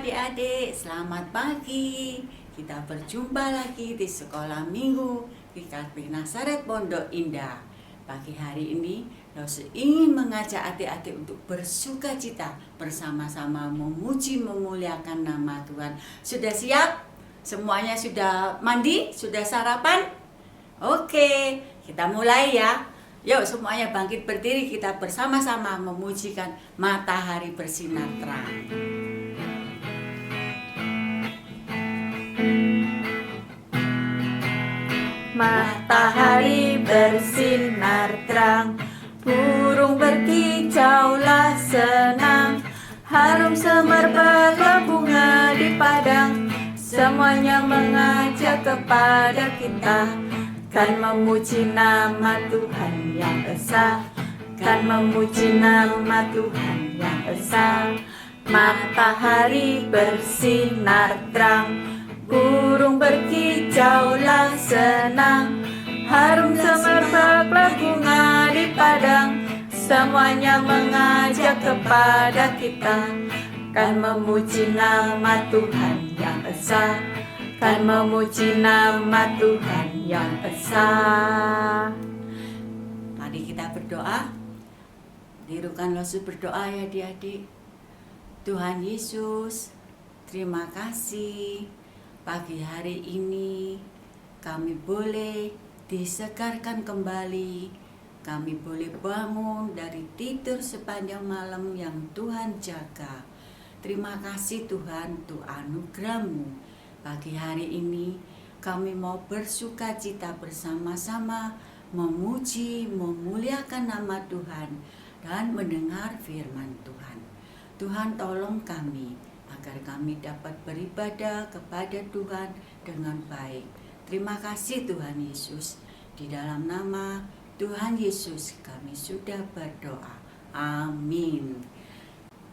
adik-adik, selamat pagi. Kita berjumpa lagi di sekolah minggu di Kartini Nazaret Pondok Indah. Pagi hari ini, Rosi ingin mengajak adik-adik untuk bersuka cita bersama-sama memuji memuliakan nama Tuhan. Sudah siap? Semuanya sudah mandi? Sudah sarapan? Oke, kita mulai ya. Yuk semuanya bangkit berdiri, kita bersama-sama memujikan matahari bersinar terang. Matahari bersinar terang, burung berkicaulah senang, harum semerbak bunga di padang, semuanya mengajak kepada kita. Kan memuji nama Tuhan yang esa, kan memuji nama Tuhan yang esa. Matahari bersinar terang, burung berkicaulah senang, harum semerbak bunga di padang, semuanya mengajak kepada kita. Kan memuji nama Tuhan yang esa, kan memuji nama Tuhan yang esa. Mari kita berdoa. Tirukan Rosi berdoa ya adik-adik. Tuhan Yesus, terima kasih pagi hari ini kami boleh disegarkan kembali. Kami boleh bangun dari tidur sepanjang malam yang Tuhan jaga. Terima kasih Tuhan untuk anugerah-Mu. Pagi hari ini kami mau bersuka cita bersama-sama memuji, memuliakan nama Tuhan dan mendengar firman Tuhan. Tuhan tolong kami agar kami dapat beribadah kepada Tuhan dengan baik. Terima kasih Tuhan Yesus. Di dalam nama Tuhan Yesus kami sudah berdoa. Amin.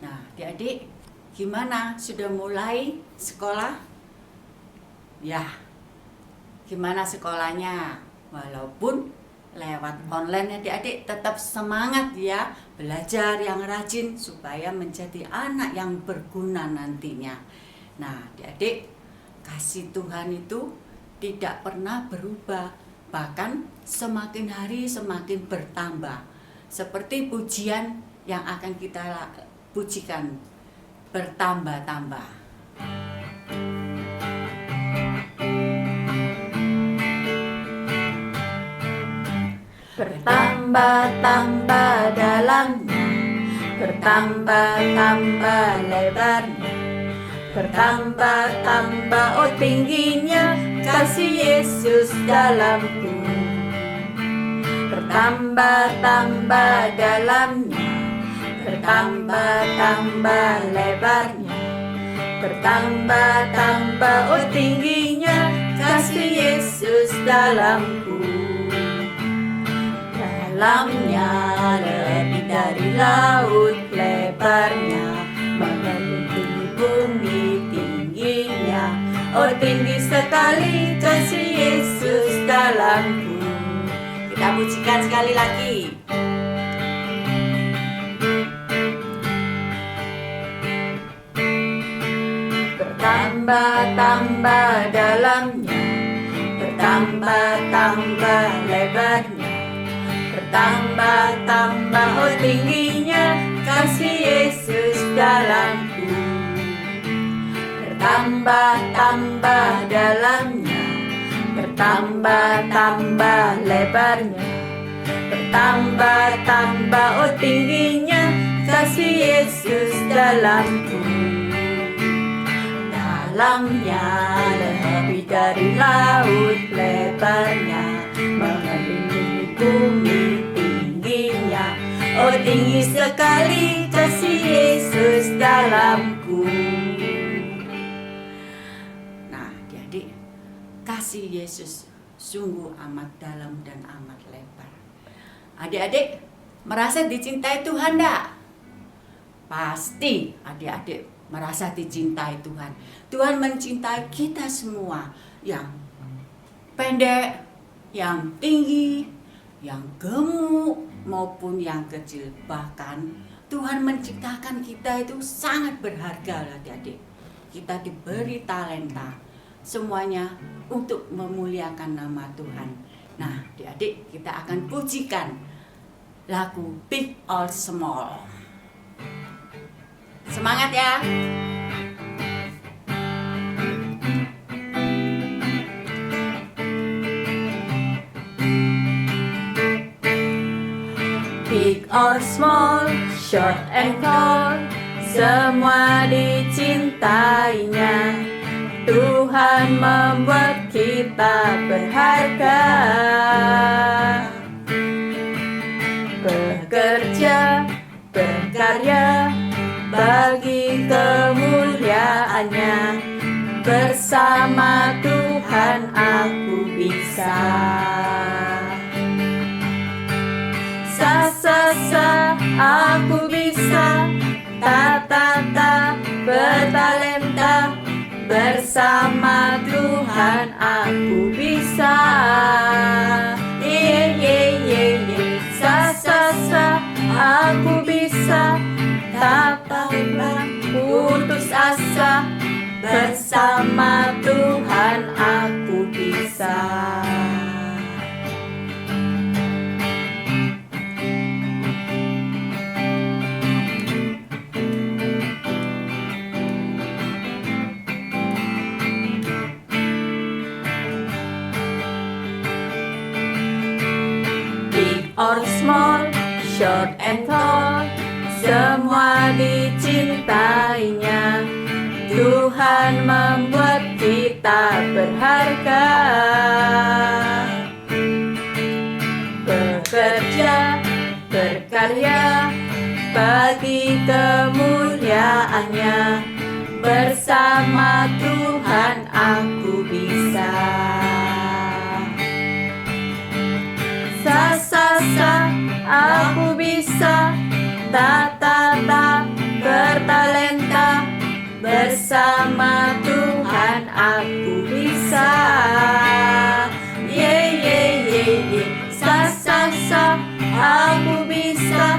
Nah, adik-adik, gimana? Sudah mulai sekolah? Ya, gimana sekolahnya? Walaupun lewat online adik-adik, tetap semangat ya, belajar yang rajin supaya menjadi anak yang berguna nantinya. Nah adik-adik, kasih Tuhan itu tidak pernah berubah, bahkan semakin hari semakin bertambah. Seperti pujian yang akan kita pujikan, bertambah-tambah. Bertambah-tambah dalamnya, bertambah-tambah lebarnya, bertambah-tambah tingginya kasih Yesus dalamku. Bertambah-tambah dalamnya, bertambah-tambah lebarnya, bertambah-tambah tingginya kasih Yesus dalamku. Dalamnya lebih dari laut lebarnya, mengelilingi bumi tingginya. Oh tinggi sekali kasih Yesus dalamku. Kita pujikan sekali lagi. Bertambah-tambah dalamnya, bertambah-tambah lebarnya, bertambah-tambah tingginya kasih Yesus dalamku. Bertambah-tambah dalamnya, bertambah-tambah lebarnya, bertambah-tambah tingginya kasih Yesus dalamku. Dalamnya lebih dari laut lebarnya, mengelilingi bumi tingginya. Oh tinggi sekali kasih Yesus dalamku. Nah adik-adik, kasih Yesus sungguh amat dalam dan amat lebar. Adik-adik merasa dicintai Tuhan enggak? Pasti adik-adik merasa dicintai Tuhan. Tuhan mencintai kita semua, yang pendek, yang tinggi, yang gemuk maupun yang kecil. Bahkan Tuhan menciptakan kita itu sangat berharga adik-adik. kita diberi talenta. Semuanya untuk memuliakan nama Tuhan. Nah, adik-adik, kita akan pujikan lagu Big or Small. Semangat ya! Big or small, short and tall, semua dicintainya. Tuhan membuat kita berharga. Bekerja, berkarya, bagi kemuliaannya. Bersama Tuhan aku bisa. Sa aku bisa. Ta bertalenta. Bersama Tuhan aku bisa. Sa aku bisa. Tak pernah putus asa. Bersama Tuhan aku bisa. Or small, short and tall, semua dicintainya. Tuhan membuat kita berharga. Bekerja, berkarya, bagi kemuliaannya. Bersama Tuhan aku bisa. Sa aku bisa. Ta bertalenta. Bersama Tuhan aku bisa. Sa aku bisa.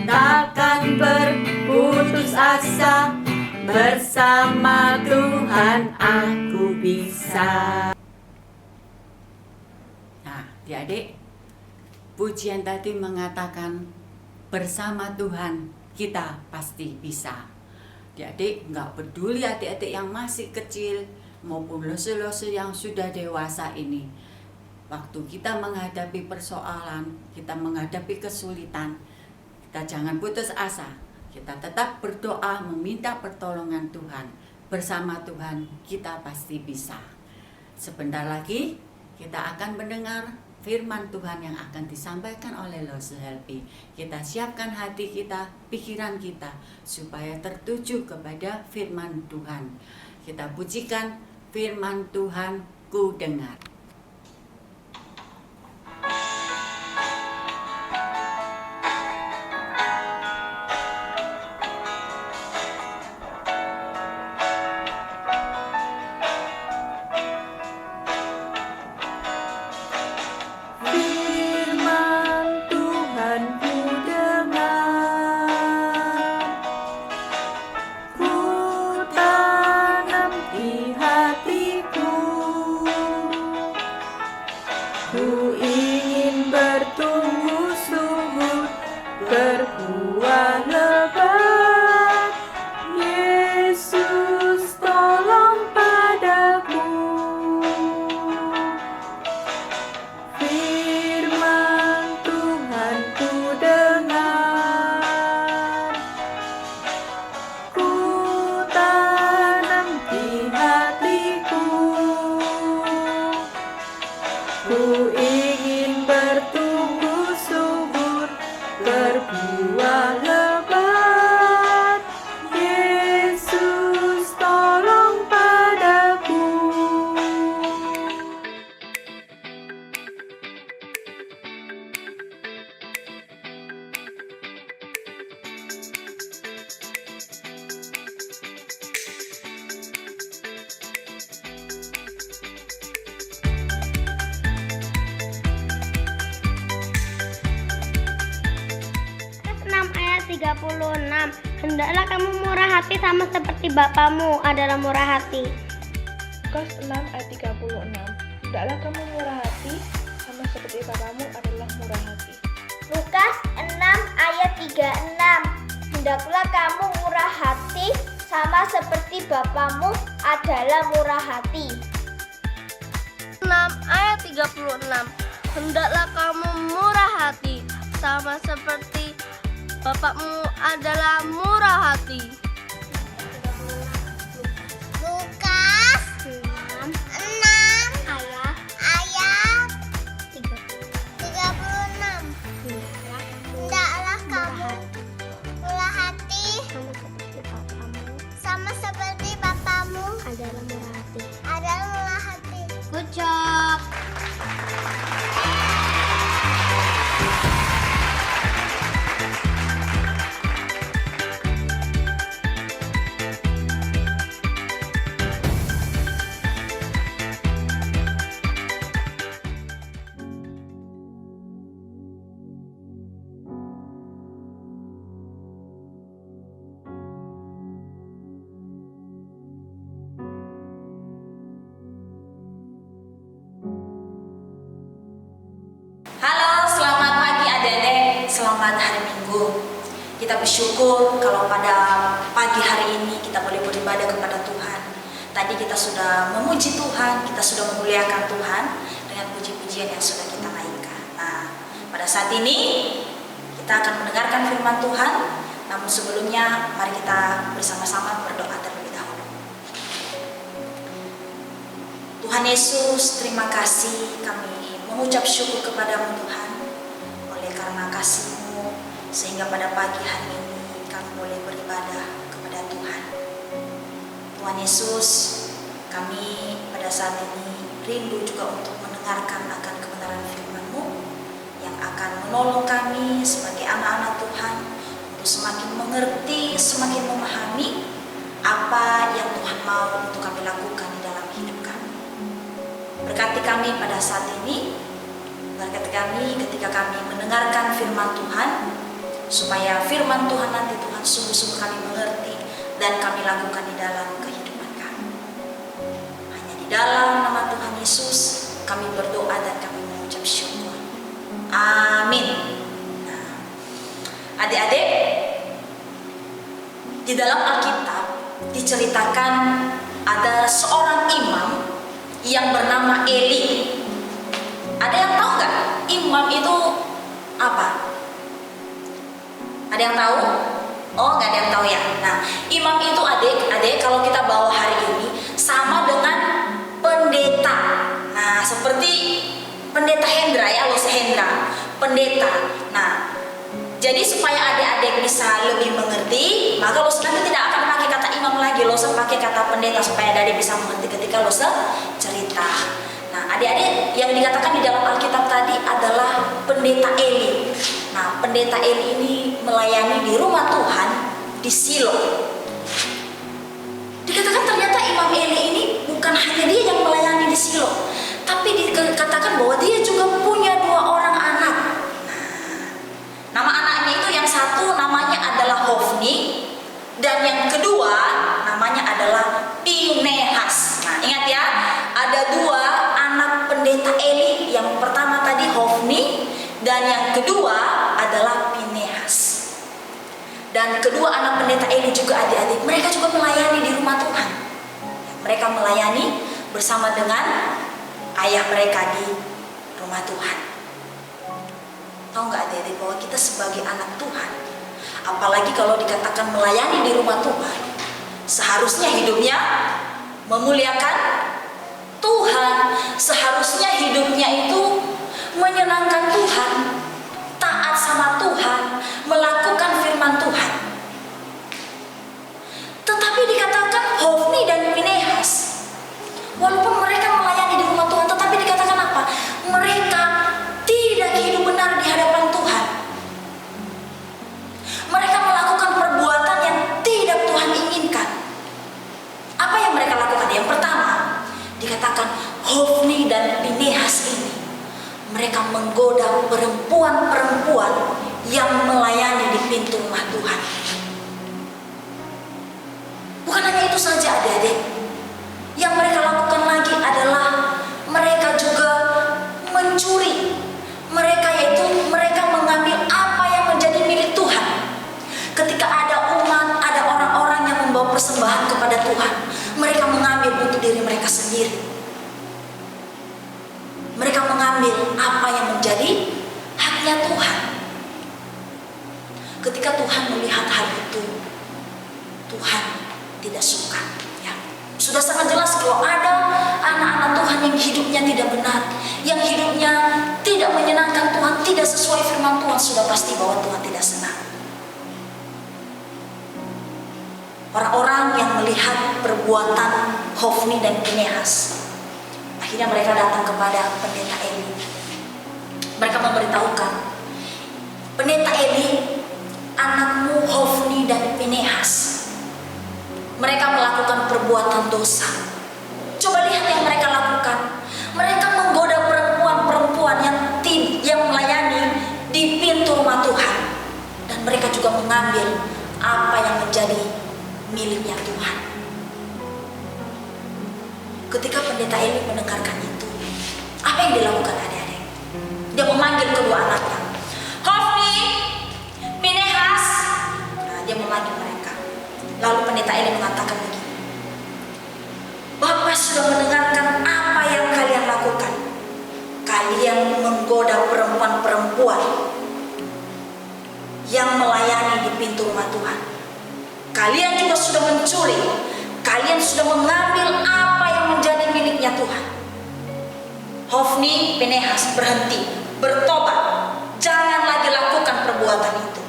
Takkan berputus asa. Bersama Tuhan aku bisa. Nah, adik-adik, pujian tadi mengatakan bersama Tuhan kita pasti bisa. Adik-adik, nggak peduli adik-adik yang masih kecil maupun lose-lose yang sudah dewasa ini. Waktu kita menghadapi persoalan, kita menghadapi kesulitan, kita jangan putus asa. Kita tetap berdoa meminta pertolongan Tuhan. Bersama Tuhan kita pasti bisa. Sebentar lagi kita akan mendengar firman Tuhan yang akan disampaikan oleh Lose Helpy. Kita siapkan hati kita, pikiran kita, supaya tertuju kepada firman Tuhan. Kita pujikan firman Tuhan, ku dengar. Ku ingin bertumbuh subur, berbuah lebat. Yesus tolong padaku. Firman Tuhan ku dengar, ku tanam di hatiku. Ku ingin bertumbuh subur, berbuah lebat. Yesus tolong padaku. Ayat 36 Hendaklah kamu murah hati sama seperti Bapamu adalah murah hati. Lukas 6 ayat 36. Hendaklah kamu murah hati sama seperti Bapamu adalah murah hati. Lukas 6 ayat 36. Hendaklah kamu murah hati sama seperti Bapamu adalah murah hati. 6 ayat 36. Hendaklah kamu murah hati sama seperti Bapakmu adalah murah hati. Lukas 6 ayat 36. Hendaklah kamu murah hati sama seperti Bapamu Adalah murah hati. adalah murah hati. Good job. Halo, selamat pagi adik-adik, selamat hari Minggu. Kita bersyukur kalau pada pagi hari ini kita boleh beribadah kepada Tuhan. Tadi kita sudah memuji Tuhan, kita sudah memuliakan Tuhan dengan puji-pujian yang sudah kita naikkan. Nah, pada saat ini kita akan mendengarkan firman Tuhan. Namun sebelumnya mari kita bersama-sama berdoa terlebih dahulu. Tuhan Yesus, terima kasih, kami mengucap syukur kepadamu Tuhan, oleh karena kasih-Mu sehingga pada pagi hari ini kami boleh beribadah kepada Tuhan. Tuhan Yesus, kami pada saat ini rindu juga untuk mendengarkan akan kebenaran firman-Mu yang akan menolong kami sebagai anak-anak Tuhan untuk semakin mengerti, semakin memahami apa yang Tuhan mau untuk kami lakukan di dalam hidup kami. Berkati kami pada saat ini, berkati kami ketika kami mendengarkan firman Tuhan, supaya firman Tuhan nanti Tuhan sungguh-sungguh kami mengerti dan kami lakukan di dalam kehidupan kami. Hanya di dalam nama Tuhan Yesus kami berdoa dan kami mengucap syukur. Amin. Nah, adik-adik, di dalam Alkitab diceritakan ada seorang imam yang bernama Eli. Ada yang tahu nggak imam itu apa? Ada yang tahu? Oh, nggak ada yang tahu ya. Nah, imam itu adik-adik kalau kita bawa hari ini sama dengan pendeta. Nah, seperti pendeta Hendra ya, Lose Hendra, pendeta. Nah, jadi supaya adik-adik bisa lebih mengerti, maka Lose nanti tidak akan pakai kata imam lagi, Lose pakai kata pendeta supaya adik bisa mengerti ketika Lose cerita. Nah, adik-adik yang dikatakan di dalam Alkitab tadi adalah pendeta Eli. Nah, pendeta Eli ini melayani di rumah Tuhan di Silo. Dikatakan ternyata Imam Eli ini bukan hanya dia yang melayani di Silo, tapi dikatakan bahwa dia juga punya 2 orang anak. Nah, nama anaknya itu yang satu namanya adalah Hofni dan yang kedua namanya adalah Pinehas. Nah, ingat ya, ada 2 anak pendeta Eli. Yang pertama tadi Hofni dan yang kedua adalah Pinehas. Dan kedua anak pendeta Eli juga adik-adik, mereka juga melayani di rumah Tuhan. Mereka melayani bersama dengan ayah mereka di rumah Tuhan. Tahu nggak adik-adik bahwa kita sebagai anak Tuhan, apalagi kalau dikatakan melayani di rumah Tuhan, seharusnya hidupnya memuliakan Tuhan, seharusnya hidupnya itu menyenangkan Tuhan, taat sama Tuhan, melakukan firman Tuhan. Tetapi dikatakan Hofni dan Pinehas, walaupun mereka melayani di rumah Tuhan, tetapi dikatakan apa? Mereka tidak hidup benar di hadapan Tuhan. Mereka melakukan perbuatan yang tidak Tuhan inginkan. Apa yang mereka lakukan? Yang pertama, dikatakan Hofni dan Pinehas ini, mereka menggoda perempuan-perempuan yang melayani di pintu rumah Tuhan. itu saja adik-adik. Yang mereka lakukan lagi adalah mereka juga mencuri. Mereka mengambil apa yang menjadi milik Tuhan. Ketika ada umat, ada orang-orang yang membawa persembahan kepada Tuhan, mereka mengambil untuk diri mereka sendiri. Mereka mengambil apa yang menjadi haknya Tuhan. Ketika Tuhan melihat hal itu, Tuhan tidak suka. Ya. Sudah sangat jelas kalau ada anak-anak Tuhan yang hidupnya tidak benar, yang hidupnya tidak menyenangkan Tuhan, tidak sesuai firman Tuhan, sudah pasti bahwa Tuhan tidak senang. Orang-orang yang melihat perbuatan Hofni dan Pinehas, akhirnya mereka datang kepada pendeta Eli. Mereka memberitahukan, pendeta Eli, anakmu Hofni dan Pinehas, mereka melakukan perbuatan dosa. Coba lihat yang mereka lakukan. Mereka menggoda perempuan-perempuan yang melayani di pintu rumah Tuhan, dan mereka juga mengambil apa yang menjadi miliknya Tuhan. Ketika pendeta Eli mendengarkan itu, apa yang dilakukan adik-adik? Dia memanggil kedua anaknya, Hofni, Pinehas. Nah, dia memanggil mereka. Lalu pendeta Eli mengatakan begini, Bapak sudah mendengarkan apa yang kalian lakukan. Kalian menggoda perempuan-perempuan yang melayani di pintu rumah Tuhan. Kalian juga sudah mencuri. Kalian sudah mengambil apa yang menjadi miliknya Tuhan. Hofni, Pinehas, berhenti, bertobat. Jangan lagi lakukan perbuatan itu.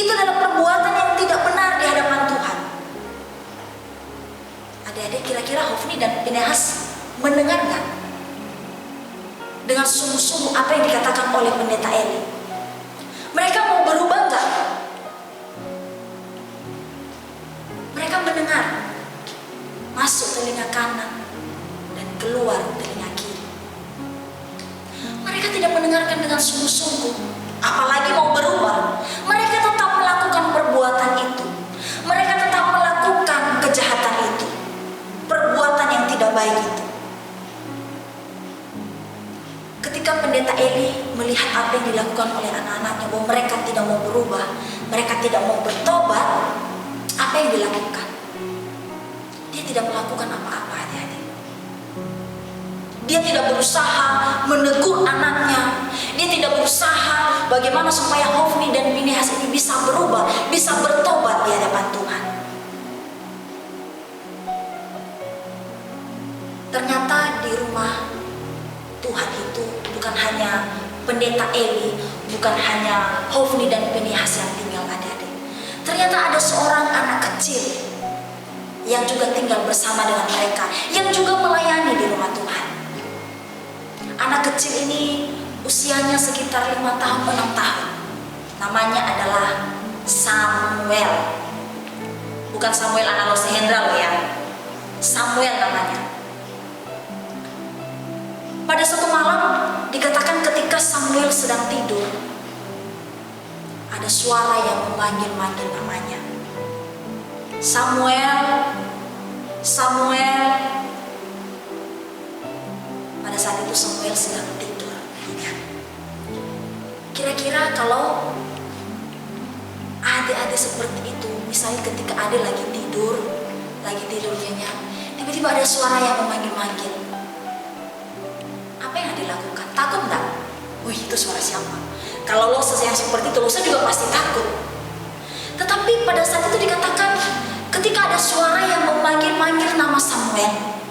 Itu adalah perbuatan yang tidak benar di hadapan Tuhan. Adik-adik, kira-kira Hofni dan Pinehas mendengar nggak? Dengan sungguh-sungguh apa yang dikatakan oleh pendeta Eli. Mereka mau berubah nggak? Mereka mendengar, masuk telinga kanan dan keluar telinga kiri. Mereka tidak mendengarkan dengan sungguh-sungguh, apalagi mau berubah. Mereka tetap melakukan perbuatan itu. Mereka tetap melakukan kejahatan itu, perbuatan yang tidak baik itu. Ketika pendeta Eli melihat apa yang dilakukan oleh anak-anaknya, bahwa mereka tidak mau berubah, mereka tidak mau bertobat, apa yang dilakukan? Dia tidak melakukan apa-apa, adik-adik. Dia tidak berusaha menegur anaknya. Dia tidak berusaha bagaimana supaya Hofni dan Pinehas ini bisa berubah, bisa bertobat di hadapan Tuhan. Ternyata di rumah Tuhan itu bukan hanya pendeta Eli, bukan hanya Hofni dan Pinehas yang tinggal, adik-adik. Ternyata ada seorang anak kecil yang juga tinggal bersama dengan mereka, yang juga melayani di rumah Tuhan. Anak kecil ini usianya sekitar 5 tahun, 6 tahun. Namanya adalah Samuel. Bukan Samuel anak Lose Hendra loh ya. Samuel namanya. Pada suatu malam dikatakan ketika Samuel sedang tidur, ada suara yang memanggil-manggil namanya. Samuel, Samuel. Pada saat itu Samuel sedang tidur. Kira-kira kalau adik-adik seperti itu, misalnya ketika adik lagi tidur nyenyak, tiba-tiba ada suara yang memanggil-manggil. Apa yang adik lakukan? Takut enggak? Wih, itu suara siapa? Kalau lo yang seperti itu, lo juga pasti takut. Tetapi pada saat itu dikatakan, ketika ada suara yang memanggil-manggil nama Samuel,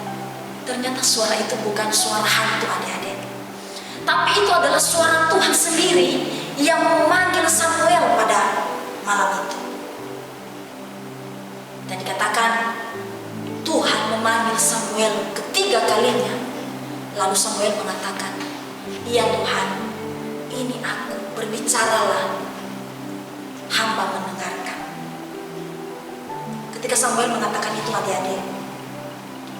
ternyata suara itu bukan suara hantu, adik-adik. Tapi itu adalah suara Tuhan sendiri yang memanggil Samuel pada malam itu. Dan dikatakan Tuhan memanggil Samuel ketiga kalinya. Lalu Samuel mengatakan, "Iya Tuhan, ini aku, berbicaralah, hamba mendengarkan." Ketika Samuel mengatakan itu, adik-adik,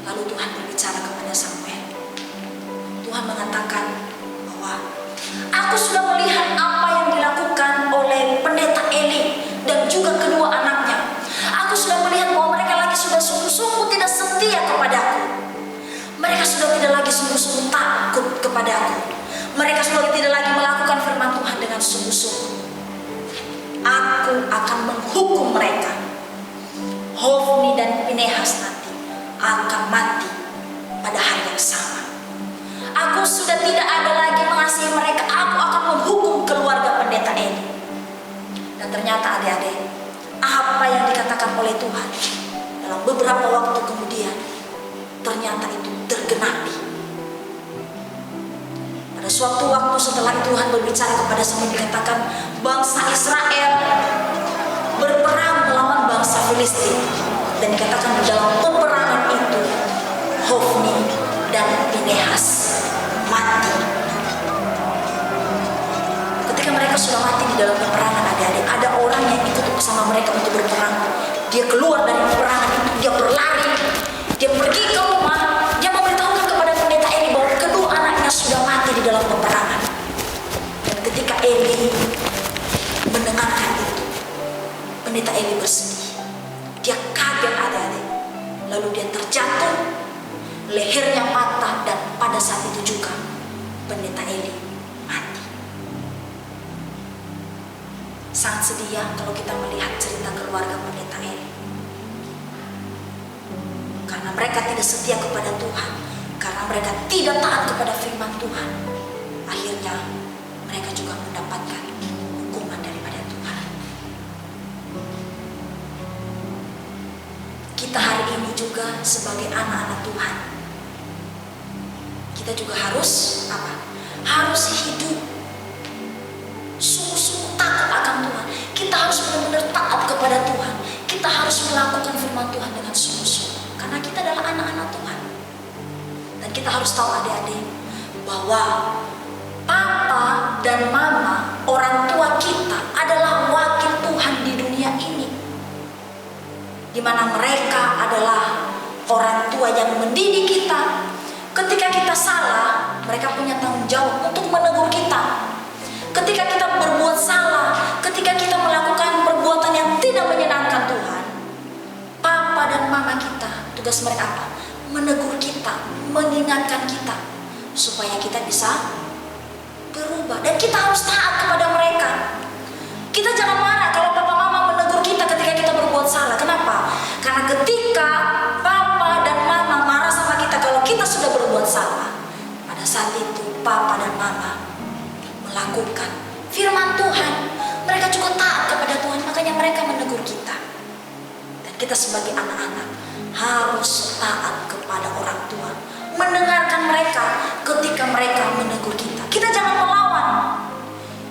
lalu Tuhan berbicara kepada Samuel. Tuhan mengatakan bahwa aku sudah melihat apa yang dilakukan oleh pendeta Eli dan juga kedua anaknya. Aku sudah melihat bahwa mereka lagi sudah sungguh-sungguh dengan sungguh-sungguh, aku akan menghukum mereka. Hofni dan Pinehas nanti akan mati pada hari yang sama. Aku sudah tidak ada lagi mengasihi mereka. Aku akan menghukum keluarga pendeta Eli. Dan ternyata adik-adik, apa yang dikatakan oleh Tuhan dalam beberapa waktu kemudian, ternyata itu tergenapi. Pada suatu waktu setelah Tuhan berbicara kepada Samuel, dikatakan bangsa Israel berperang melawan bangsa Filistin. Dan dikatakan di dalam peperangan itu Hofni dan Pinehas mati. Ketika mereka sudah mati di dalam peperangan, adik-adik, ada orang yang ikut bersama mereka untuk berperang. Dia keluar dari peperangan itu, dia berlari, dia pergi ke rumah, dia memberitahukan kepada pendeta Eli bahwa kedua anaknya sudah mati di dalam peperangan. Dan ketika Eli mendengarkan itu, pendeta Eli bersedih. Dia kaget, adik-adik. Lalu dia terjatuh, lehernya patah, dan pada saat itu juga pendeta Eli mati. Sangat sedih ya kalau kita melihat cerita keluarga pendeta Eli. Karena mereka tidak setia kepada Tuhan, karena mereka tidak taat kepada firman Tuhan, akhirnya mereka juga mendapatkan hukuman daripada Tuhan. Kita hari ini juga sebagai anak-anak Tuhan, kita juga harus apa? Harus hidup sungguh-sungguh takut akan Tuhan. Kita harus benar-benar taat kepada Tuhan. Kita harus melakukan firman Tuhan dengan sungguh-sungguh, karena kita adalah anak-anak Tuhan. Dan kita harus tahu, adik-adik, bahwa papa dan mama, orang tua kita, adalah wakil Tuhan di dunia ini, di mana mereka adalah orang tua yang mendidik kita. Ketika kita salah, mereka punya tanggung jawab untuk menegur kita. Ketika kita berbuat salah, ketika kita melakukan perbuatan yang tidak menyenangkan Tuhan, papa dan mama kita, tugas mereka apa? Menegur kita, mengingatkan kita, supaya kita bisa berubah. Dan kita harus taat kepada mereka. Kita jangan marah kalau papa mama menegur kita ketika kita berbuat salah. Kenapa? Karena ketika papa dan mama marah sama kita kalau kita sudah berbuat salah, pada saat itu papa dan mama melakukan firman Tuhan. Mereka juga taat kepada Tuhan, makanya mereka menegur kita. Dan kita sebagai anak-anak harus taat kepada orang tua, mendengarkan mereka ketika mereka menegur kita. Kita jangan melawan,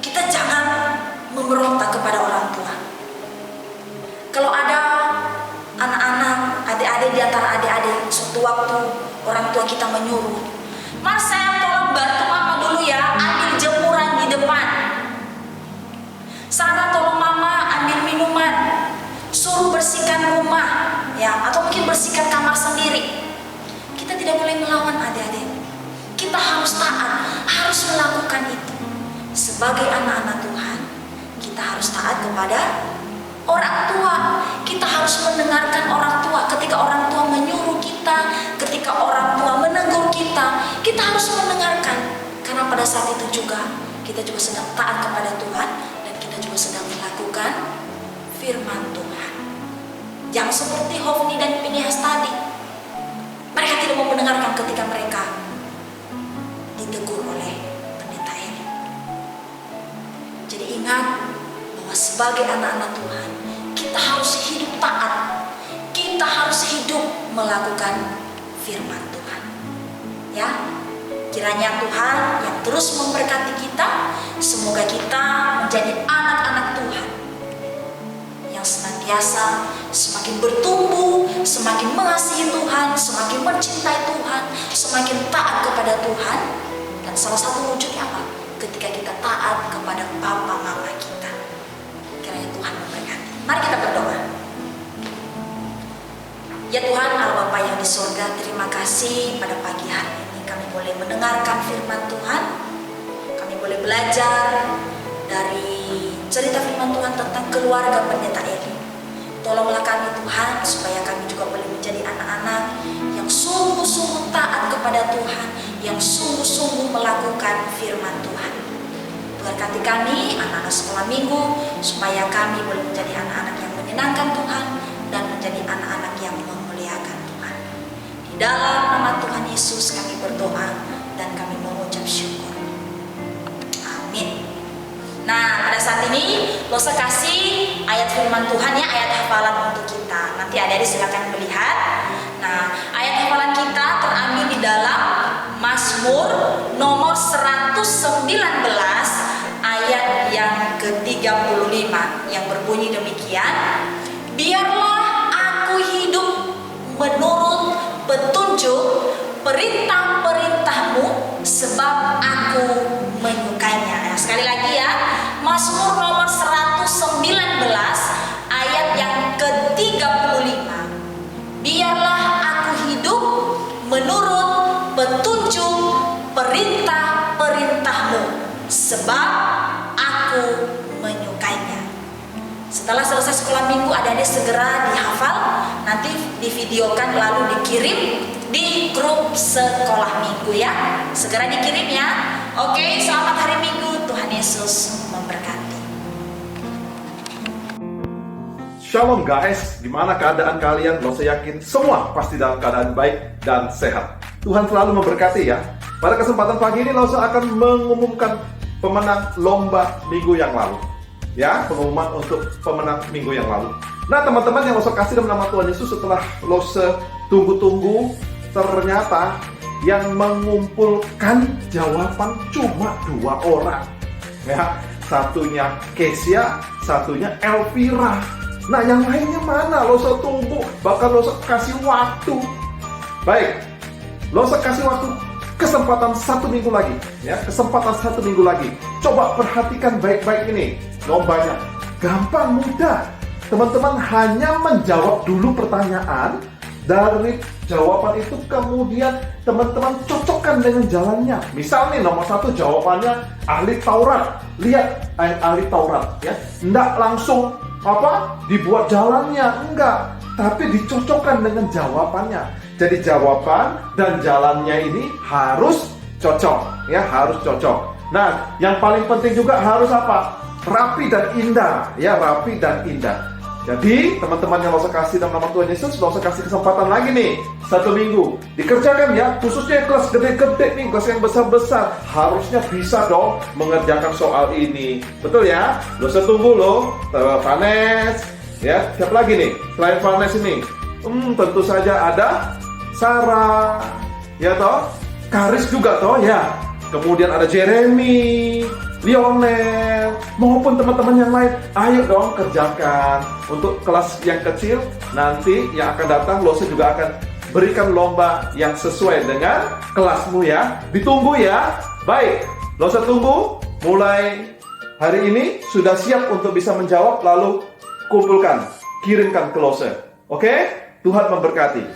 kita jangan memberontak kepada orang tua. Kalau ada anak-anak, adik-adik di antara adik-adik, suatu waktu orang tua kita menyuruh, "Mas, saya tolong bantu mama dulu ya, ambil jemuran di depan. Sarah, tolong mama ambil minuman. Suruh bersihkan rumah, ya, atau mungkin bersihkan kamar sendiri." Kita tidak boleh melawan, adik-adik. Kita harus taat, harus melakukan itu. Sebagai anak-anak Tuhan, kita harus taat kepada orang tua. Kita harus mendengarkan orang tua. Ketika orang tua menyuruh kita, ketika orang tua menegur kita, kita harus mendengarkan. Karena pada saat itu juga kita juga sedang taat kepada Tuhan, dan kita juga sedang melakukan firman Tuhan. Yang seperti Hofni dan Pinehas tadi, mereka tidak mau mendengarkan ketika mereka ditegur oleh pendeta Eli. Jadi ingat bahwa sebagai anak-anak Tuhan, kita harus hidup taat. Kita harus hidup melakukan firman Tuhan. Ya, kiranya Tuhan yang terus memberkati kita. Semoga kita menjadi anak-anak Tuhan yang senantiasa semakin bertumbuh, semakin mengasihi Tuhan, semakin mencintai Tuhan, semakin taat kepada Tuhan. Dan salah satu wujudnya apa? Ketika kita taat kepada papa mama kita. Kiranya Tuhan memberkati. Mari kita berdoa. Ya Tuhan, Allah Bapa yang di surga, terima kasih pada pagi hari ini kami boleh mendengarkan firman Tuhan. Kami boleh belajar dari cerita firman Tuhan tentang keluarga pendeta Eli. Tolonglah kami Tuhan, supaya kami juga boleh menjadi anak-anak yang sungguh-sungguh taat kepada Tuhan, yang sungguh-sungguh melakukan firman Tuhan. Tuhan berkati kami, anak-anak sekolah minggu, supaya kami boleh menjadi anak-anak yang menyenangkan Tuhan dan menjadi anak-anak yang memuliakan Tuhan. Di dalam nama Tuhan Yesus kami berdoa dan kami mengucap syukur. Amin. Nah, pada saat ini Losa kasih ayat firman Tuhan ya, ayat hafalan untuk kita. Nanti adik-adik silakan melihat. Nah, ayat hafalan kita terambil di dalam Mazmur nomor 119 ayat yang ke-35 yang berbunyi demikian. Biarlah aku hidup menurut petunjuk perintah-perintahmu sebab aku menyukainya. Nah, sekali lagi ya, Mazmur nomor 119 ayat yang ke-35. Biarlah aku hidup menurut petunjuk perintah-perintahmu sebab aku menyukainya. Setelah selesai sekolah minggu, adik-adik segera dihafal, nanti divideokan lalu dikirim di grup sekolah minggu ya. Segera dikirim ya. Oke, selamat hari Minggu. Tuhan Yesus memberkati. Shalom guys, gimana keadaan kalian? Saya yakin semua pasti dalam keadaan baik dan sehat. Tuhan selalu memberkati ya. Pada kesempatan pagi ini Losa akan mengumumkan pemenang lomba minggu yang lalu. Ya, pengumuman untuk pemenang minggu yang lalu. Nah teman-teman yang Losa kasih dalam nama Tuhan Yesus, setelah Losa tunggu-tunggu, ternyata yang mengumpulkan jawaban cuma 2 orang. Ya, satunya Kesia, satunya Elvira. Nah yang lainnya mana? Losa tunggu, bahkan Losa kasih waktu. Baik, Losa kasih waktu kesempatan 1 minggu lagi. Ya, kesempatan 1 minggu lagi. Coba perhatikan baik-baik ini. Lombanya gampang, mudah. Teman-teman hanya menjawab dulu pertanyaan. Dari jawaban itu kemudian teman-teman cocokkan dengan jalannya. Misal nih nomor 1 jawabannya ahli Taurat. Lihat ahli Taurat ya. Nggak langsung dibuat jalannya, enggak, tapi dicocokkan dengan jawabannya. Jadi jawaban dan jalannya ini harus cocok ya, harus cocok. Nah yang paling penting juga harus rapi dan indah ya, rapi dan indah. Jadi teman-teman yang Losa kasih dalam nama Tuhan Yesus, Losa kasih kesempatan lagi nih 1 minggu dikerjakan ya, khususnya kelas gede-gede nih, kelas yang besar-besar harusnya bisa dong mengerjakan soal ini, betul ya? Losa tunggu loh. Vanes ya, siapa lagi nih selain Vanes ini? Tentu saja ada Sarah ya toh, Karis juga toh ya, kemudian ada Jeremy, Lionel, maupun teman-teman yang lain. Ayo dong kerjakan. Untuk kelas yang kecil, nanti yang akan datang Losa juga akan berikan lomba yang sesuai dengan kelasmu ya. Ditunggu ya. Baik, Losa tunggu. Mulai hari ini sudah siap untuk bisa menjawab, lalu kumpulkan, kirimkan ke Losa. Oke? Tuhan memberkati.